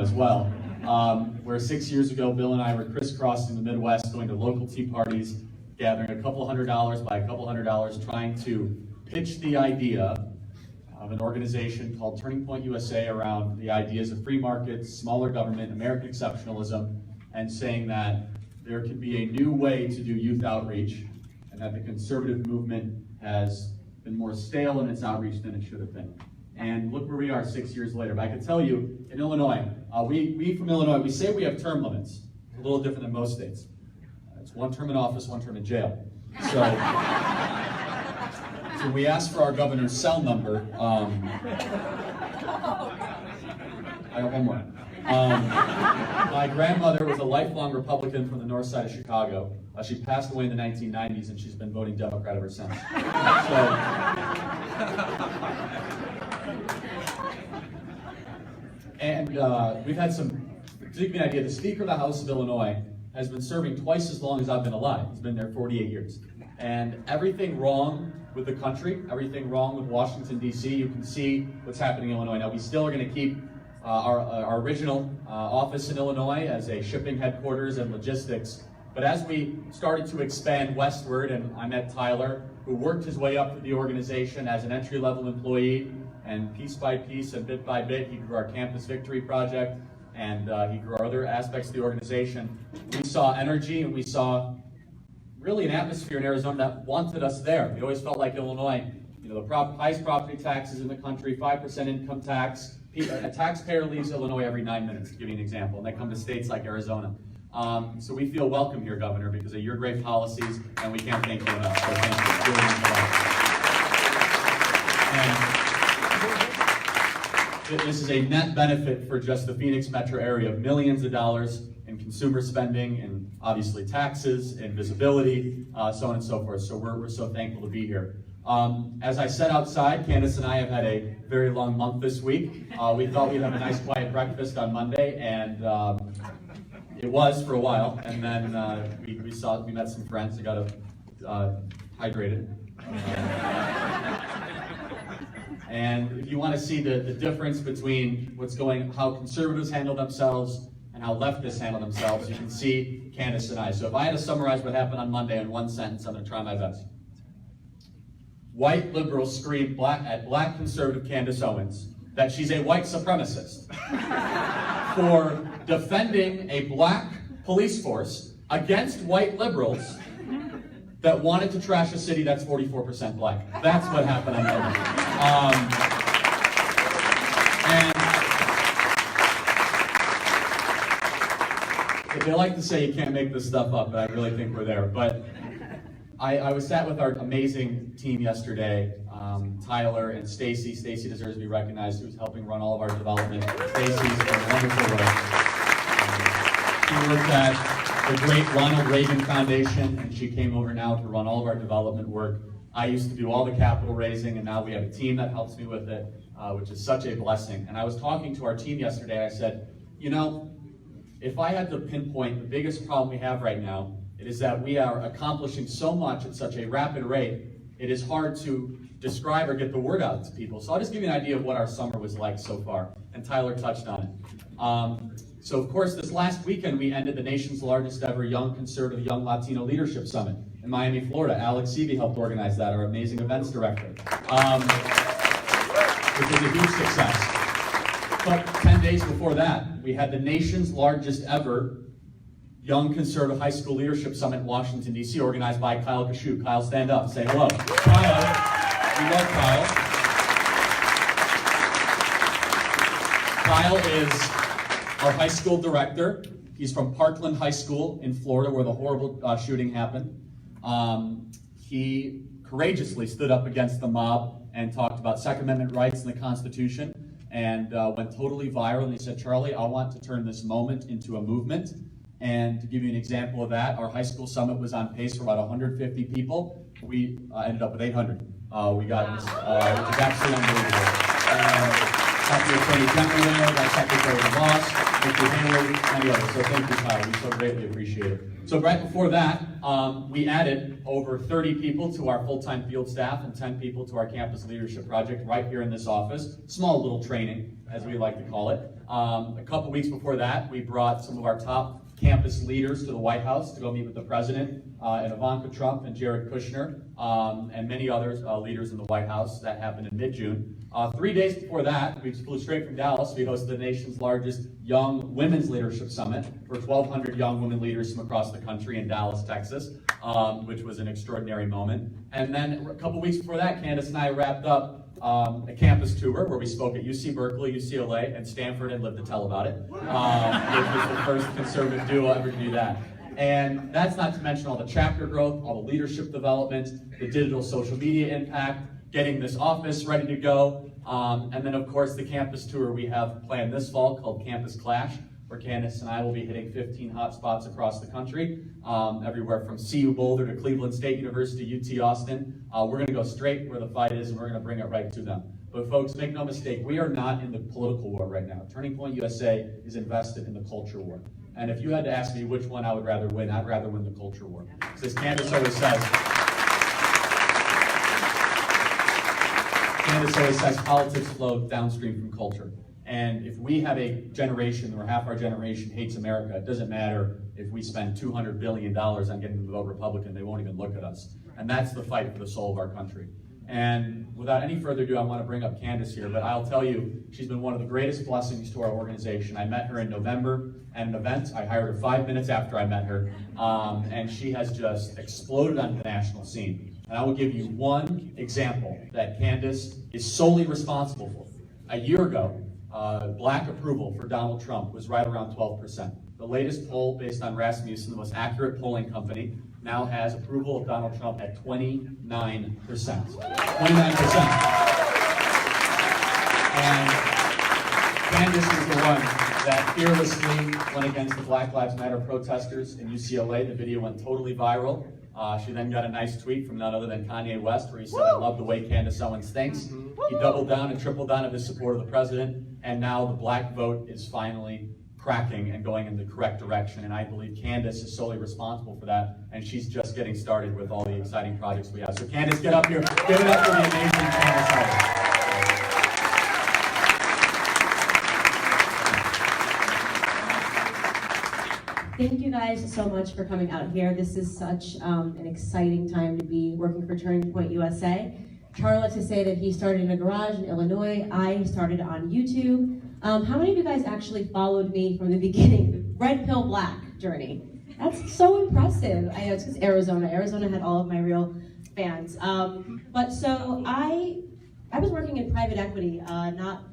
as well, where 6 years ago, Bill and I were crisscrossing the Midwest, going to local tea parties, gathering a couple $100 by a couple $100, trying to pitch the idea of an organization called Turning Point USA around the ideas of free markets, smaller government, American exceptionalism, and saying that there can be a new way to do youth outreach, and that the conservative movement has been more stale in its outreach than it should have been. And look where we are 6 years later. But I can tell you, in Illinois, we from Illinois, we say we have term limits. It's a little different than most states. It's 1 term in office, 1 term in jail. So we asked for our governor's cell number. I have one more. My grandmother was a lifelong Republican from the north side of Chicago. She passed away in the 1990s, and she's been voting Democrat ever since. We've had some, to give you an idea, the Speaker of the House of Illinois has been serving twice as long as I've been alive. He's been there 48 years. And everything wrong with the country, everything wrong with Washington, D.C., you can see what's happening in Illinois. Now, we still are going to keep our original office in Illinois as a shipping headquarters and logistics. But as we started to expand westward, and I met Tyler, who worked his way up to the organization as an entry-level employee, and piece by piece and bit by bit, he grew our Campus Victory project, and he grew our other aspects of the organization. We saw energy, and we saw really an atmosphere in Arizona that wanted us there. We always felt like Illinois, the highest property taxes in the country, 5% income tax. A taxpayer leaves Illinois every 9 minutes, to give you an example, and they come to states like Arizona. So we feel welcome here, Governor, because of your great policies, and we can't thank you enough. So thank you. Really means a lot. And this is a net benefit for just the Phoenix metro area of millions of dollars in consumer spending, and obviously taxes and visibility, so on and so forth. So we're so thankful to be here. As I said outside, Candace and I have had a very long month this week. We thought we'd have a nice quiet breakfast on Monday, and it was for a while. And then we met some friends and got hydrated. And if you want to see the difference between how conservatives handle themselves and how leftists handle themselves, you can see Candace and I. So if I had to summarize what happened on Monday in one sentence, I'm going to try my best. White liberals screamed at black conservative Candace Owens that she's a white supremacist for defending a black police force against white liberals that wanted to trash a city that's 44% black. That's what happened on Monday. And they like to say you can't make this stuff up, but I really think we're there. But I was sat with our amazing team yesterday, Tyler and Stacy. Stacy deserves to be recognized, who's helping run all of our development. Stacy's done wonderful work. She worked at the great Ronald Reagan Foundation, and she came over now to run all of our development work. I used to do all the capital raising, and now we have a team that helps me with it, which is such a blessing. And I was talking to our team yesterday, and I said, if I had to pinpoint the biggest problem we have right now, it is that we are accomplishing so much at such a rapid rate, it is hard to describe or get the word out to people. So I'll just give you an idea of what our summer was like so far, and Tyler touched on it. So of course, this last weekend, we ended the nation's largest ever Young Conservative, Young Latino Leadership Summit in Miami, Florida. Alex Seavey helped organize that, our amazing events director, which was a huge success. But 10 days before that, we had the nation's largest ever Young Conservative High School Leadership Summit in Washington, D.C., organized by Kyle Kashoot. Kyle, stand up. Say hello. Kyle, we love Kyle. Kyle is our high school director. He's from Parkland High School in Florida, where the horrible shooting happened. He courageously stood up against the mob and talked about Second Amendment rights and the Constitution, and went totally viral. And he said, Charlie, I want to turn this moment into a movement. And to give you an example of that, our high school summit was on pace for about 150 people. We ended up with 800. We got, which is actually unbelievable. Got the Attorney General there, got Secretary of Law. Mr. Hanley, many others. So thank you, Kyle. We so greatly appreciate it. So right before that, we added over 30 people to our full-time field staff and 10 people to our campus leadership project right here in this office. Small little training, as we like to call it. A couple weeks before that, we brought some of our top campus leaders to the White House to go meet with the president and Ivanka Trump and Jared Kushner and many other leaders in the White House. That happened in mid-June. 3 days before that, we flew straight from Dallas. We hosted the nation's largest young women's leadership summit for 1,200 young women leaders from across the country in Dallas, Texas, which was an extraordinary moment. And then a couple weeks before that, Candace and I wrapped up a campus tour where we spoke at UC Berkeley, UCLA, and Stanford, and lived to tell about it, which was the first conservative duo ever to do that. And that's not to mention all the chapter growth, all the leadership development, the digital social media impact, getting this office ready to go, and then of course the campus tour we have planned this fall called Campus Clash, where Candace and I will be hitting 15 hotspots across the country, everywhere from CU Boulder to Cleveland State University, UT Austin. We're going to go straight where the fight is, and we're going to bring it right to them. But folks, make no mistake, we are not in the political war right now. Turning Point USA is invested in the culture war. And if you had to ask me which one I would rather win, I'd rather win the culture war. As Candace always says, politics flow downstream from culture. And if we have a generation where half our generation hates America, it doesn't matter if we spend $200 billion on getting them to vote Republican, they won't even look at us. And that's the fight for the soul of our country. And without any further ado, I want to bring up Candace here, but I'll tell you, she's been one of the greatest blessings to our organization. I met her in November at an event. I hired her 5 minutes after I met her, and she has just exploded onto the national scene. And I will give you one example that Candace is solely responsible for. A year ago, black approval for Donald Trump was right around 12%. The latest poll based on Rasmussen, the most accurate polling company, now has approval of Donald Trump at 29%. 29%. And Candace is the one that fearlessly went against the Black Lives Matter protesters in UCLA. The video went totally viral. She then got a nice tweet from none other than Kanye West, where he said, "I love the way Candace Owens thinks." He doubled down and tripled down on his support of the president, and now the black vote is finally cracking and going in the correct direction, and I believe Candace is solely responsible for that, and she's just getting started with all the exciting projects we have. So Candace, get up here. Give it up for the amazing Candace Owens. Thank you guys so much for coming out here. This is such an exciting time to be working for Turning Point USA. Charla to say that he started in a garage in Illinois. I started on YouTube. How many of you guys actually followed me from the beginning, the Red Pill Black journey? That's so impressive. I know it's because Arizona had all of my real fans. But so I was working in private equity not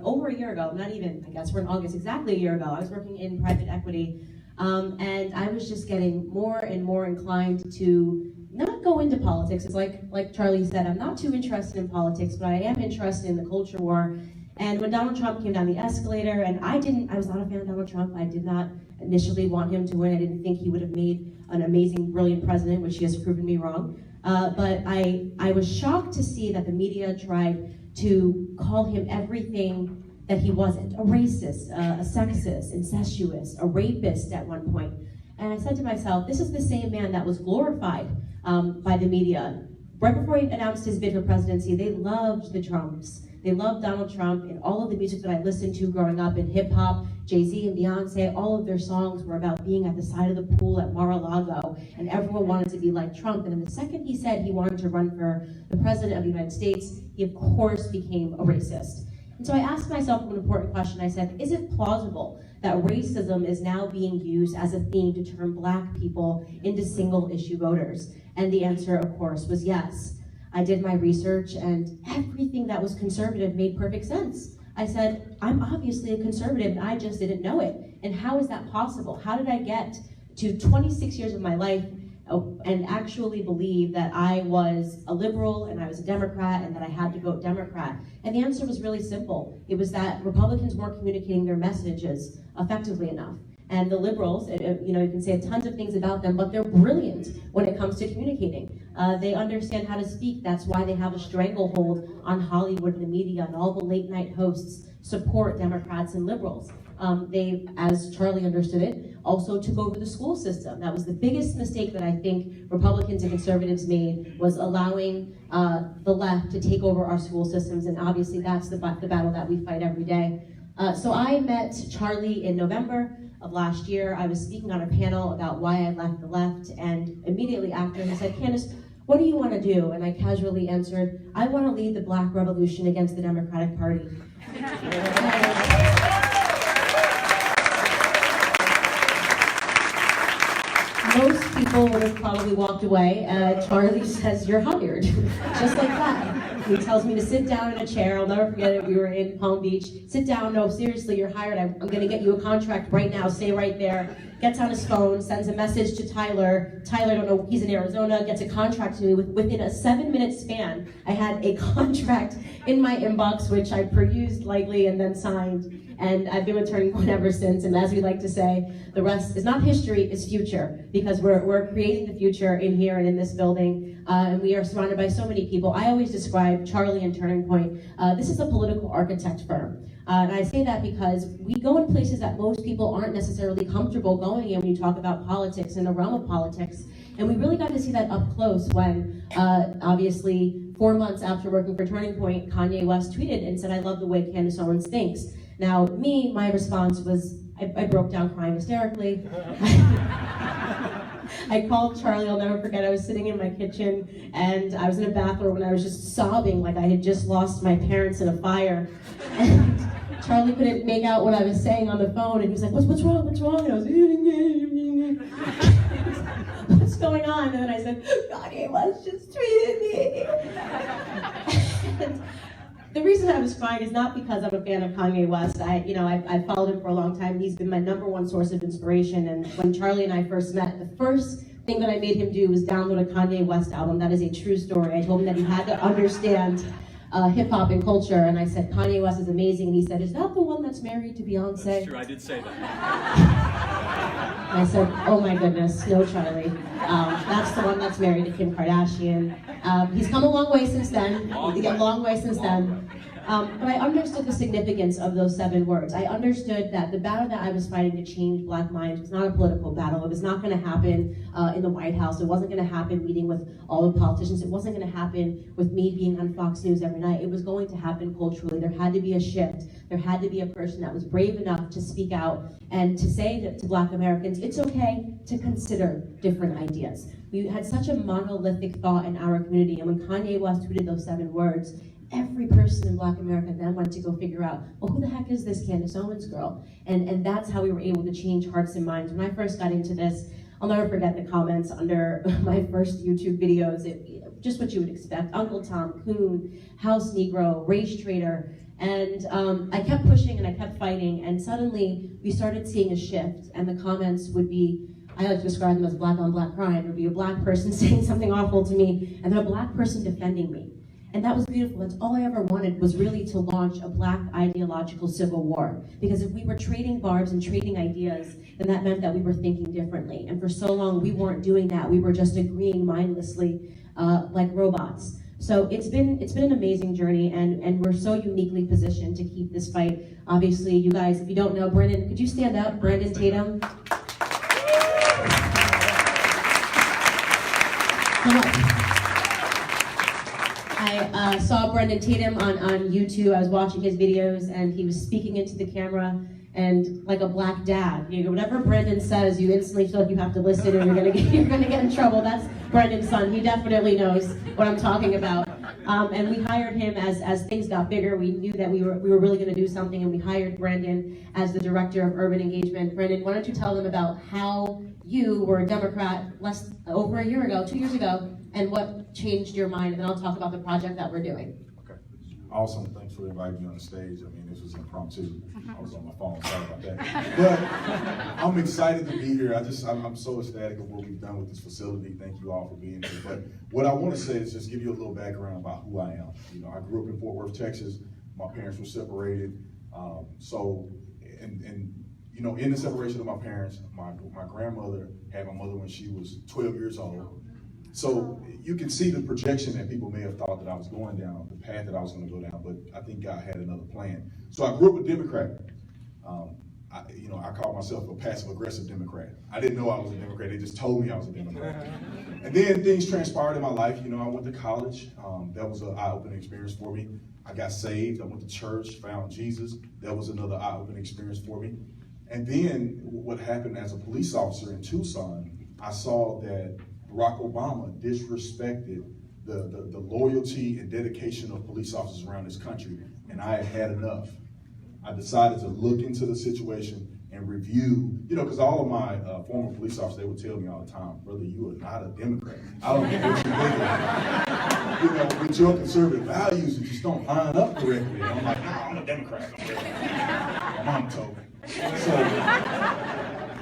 over a year ago, not even, I guess we're in August, exactly a year ago. I was working in private equity and I was just getting more and more inclined to not go into politics. It's like Charlie said, I'm not too interested in politics, but I am interested in the culture war. And when Donald Trump came down the escalator, and I was not a fan of Donald Trump. I did not initially want him to win. I didn't think he would have made an amazing, brilliant president, which he has proven me wrong. But I was shocked to see that the media tried to call him everything that he wasn't. A racist, a sexist, incestuous, a rapist at one point. And I said to myself, this is the same man that was glorified by the media. Right before he announced his bid for presidency, they loved the Trumps. They loved Donald Trump, and all of the music that I listened to growing up in hip hop, Jay-Z and Beyonce, all of their songs were about being at the side of the pool at Mar-a-Lago, and everyone wanted to be like Trump. And then the second he said he wanted to run for the president of the United States, he of course became a racist. And so I asked myself an important question. I said, is it plausible that racism is now being used as a theme to turn black people into single issue voters? And the answer, of course, was yes. I did my research, and everything that was conservative made perfect sense. I said, I'm obviously a conservative, and I just didn't know it. And how is that possible? How did I get to 26 years of my life and actually believe that I was a liberal and I was a Democrat and that I had to vote Democrat? And the answer was really simple. It was that Republicans weren't communicating their messages effectively enough. And the liberals, you can say tons of things about them, but they're brilliant when it comes to communicating. They understand how to speak. That's why they have a stranglehold on Hollywood and the media, and all the late night hosts support Democrats and liberals. They, as Charlie understood it, also took over the school system. That was the biggest mistake that I think Republicans and conservatives made, was allowing the left to take over our school systems, and obviously that's the battle that we fight every day. So I met Charlie in November of last year. I was speaking on a panel about why I left the left, and immediately after he said, "Candace, what do you want to do?" And I casually answered, "I want to lead the Black revolution against the Democratic Party." Most people would have probably walked away. Charlie says, "You're hired," just like that. He tells me to sit down in a chair. I'll never forget it. We were in Palm Beach. "Sit down. No, seriously, you're hired. I'm going to get you a contract right now. Stay right there." Gets on his phone, sends a message to Tyler. Tyler, I don't know, he's in Arizona, gets a contract to me. Within a 7-minute span, I had a contract in my inbox, which I perused lightly and then signed. And I've been with Turning Point ever since. And as we like to say, the rest is not history, it's future. Because we're creating the future in here and in this building. And we are surrounded by so many people. I always describe Charlie and Turning Point, this is a political architect firm. And I say that because we go in places that most people aren't necessarily comfortable going in when you talk about politics and the realm of politics. And we really got to see that up close when, obviously, 4 months after working for Turning Point, Kanye West tweeted and said, "I love the way Candace Owens thinks." Now, my response was, I broke down crying hysterically. I called Charlie, I'll never forget, I was sitting in my kitchen and I was in a bathroom and I was just sobbing like I had just lost my parents in a fire. And Charlie couldn't make out what I was saying on the phone, and he was like, what's wrong, what's wrong? And I was what's going on? And then I said, "Kanye West just tweeted me." And the reason I was crying is not because I'm a fan of Kanye West. I've followed him for a long time. He's been my #1 source of inspiration. And when Charlie and I first met, the first thing that I made him do was download a Kanye West album. That is a true story. I told him that he had to understand hip-hop and culture, and I said, "Kanye West is amazing," and he said, "Is that the one that's married to Beyonce?" That's true, I did say that. And I said, "Oh my goodness, no, Charlie. That's the one that's married to Kim Kardashian." He's come a long way since then. A long way since then. But I understood the significance of those 7 words. I understood that the battle that I was fighting to change Black minds was not a political battle. It was not going to happen in the White House. It wasn't going to happen meeting with all the politicians. It wasn't going to happen with me being on Fox News every night. It was going to happen culturally. There had to be a shift. There had to be a person that was brave enough to speak out and to say that to Black Americans, it's okay to consider different ideas. We had such a monolithic thought in our community, and when Kanye West tweeted those 7 words, every person in Black America then went to go figure out, well, who the heck is this Candace Owens girl? And that's how we were able to change hearts and minds. When I first got into this, I'll never forget the comments under my first YouTube videos. Just what you would expect: Uncle Tom, Coon, House Negro, Race Trader. And I kept pushing and I kept fighting, and suddenly we started seeing a shift, and the comments would be, I like to describe them as Black on Black crime. There would be a Black person saying something awful to me, and then a Black person defending me. And that was beautiful. That's all I ever wanted, was really to launch a Black ideological civil war. Because if we were trading barbs and trading ideas, then that meant that we were thinking differently. And for so long, we weren't doing that. We were just agreeing mindlessly like robots. So it's been an amazing journey, and we're so uniquely positioned to keep this fight. Obviously, you guys, if you don't know, Brandon, could you stand up? Brandon Tatum. Come on. I saw Brandon Tatum on YouTube. I was watching his videos, and he was speaking into the camera, and like a Black dad, whatever Brandon says, you instantly feel like you have to listen, or you're gonna get in trouble. That's Brandon's son. He definitely knows what I'm talking about. And we hired him as things got bigger. We knew that we were really gonna do something, and we hired Brandon as the director of urban engagement. Brandon, why don't you tell them about how you were a Democrat over a year ago, 2 years ago, and what changed your mind, and then I'll talk about the project that we're doing. Okay, awesome. Thanks for inviting me on the stage. I mean, this was impromptu. I was on my phone, sorry about that. But I'm excited to be here. I'm so ecstatic of what we've done with this facility. Thank you all for being here. But what I want to say is just give you a little background about who I am. I grew up in Fort Worth, Texas. My parents were separated. In the separation of my parents, my grandmother had my mother when she was 12 years old. So you can see the projection that people may have thought that I was going down, the path that I was going to go down, but I think God had another plan. So I grew up a Democrat. I call myself a passive-aggressive Democrat. I didn't know I was a Democrat. They just told me I was a Democrat. And then things transpired in my life. I went to college. That was an eye-opening experience for me. I got saved. I went to church, found Jesus. That was another eye-opening experience for me. And then what happened as a police officer in Tucson, I saw that Barack Obama disrespected the loyalty and dedication of police officers around this country, and I had had enough. I decided to look into the situation and review, because all of my former police officers, they would tell me all the time, brother, you are not a Democrat. I don't know what you think of. With your conservative values, you just don't line up correctly. And I'm like, no, I'm a Democrat. My mom told me.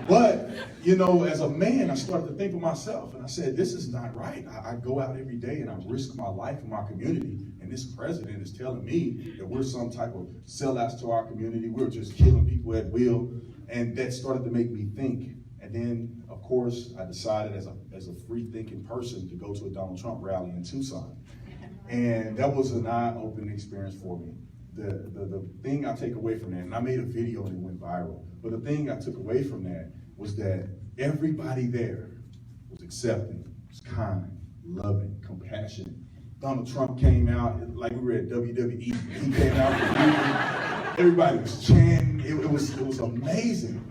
But, as a man, I started to think of myself, and I said, this is not right. I go out every day and I risk my life in my community, and this president is telling me that we're some type of sellouts to our community. We're just killing people at will, and that started to make me think. And then, of course, I decided as a free-thinking person to go to a Donald Trump rally in Tucson, and that was an eye-opening experience for me. The thing I take away from that, and I made a video and it went viral, but the thing I took away from that was that everybody there was accepting, was kind, loving, compassionate. Donald Trump came out like we were at WWE. He came out, everybody was chanting. It was amazing.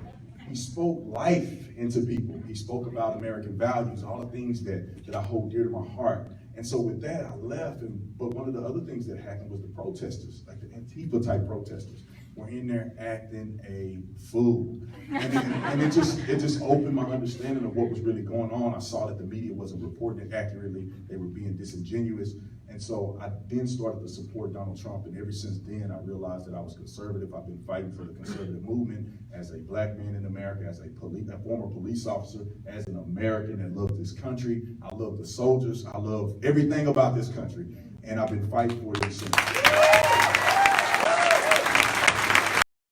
He spoke life into people. He spoke about American values, all the things that I hold dear to my heart. And so with that, I left. But one of the other things that happened was the protesters, like the Antifa type protesters, were in there acting a fool. And it just opened my understanding of what was really going on. I saw that the media wasn't reporting it accurately. They were being disingenuous. And so I then started to support Donald Trump. And ever since then, I realized that I was conservative. I've been fighting for the conservative movement as a black man in America, as a former police officer, as an American that loved this country. I love the soldiers. I love everything about this country. And I've been fighting for it ever since.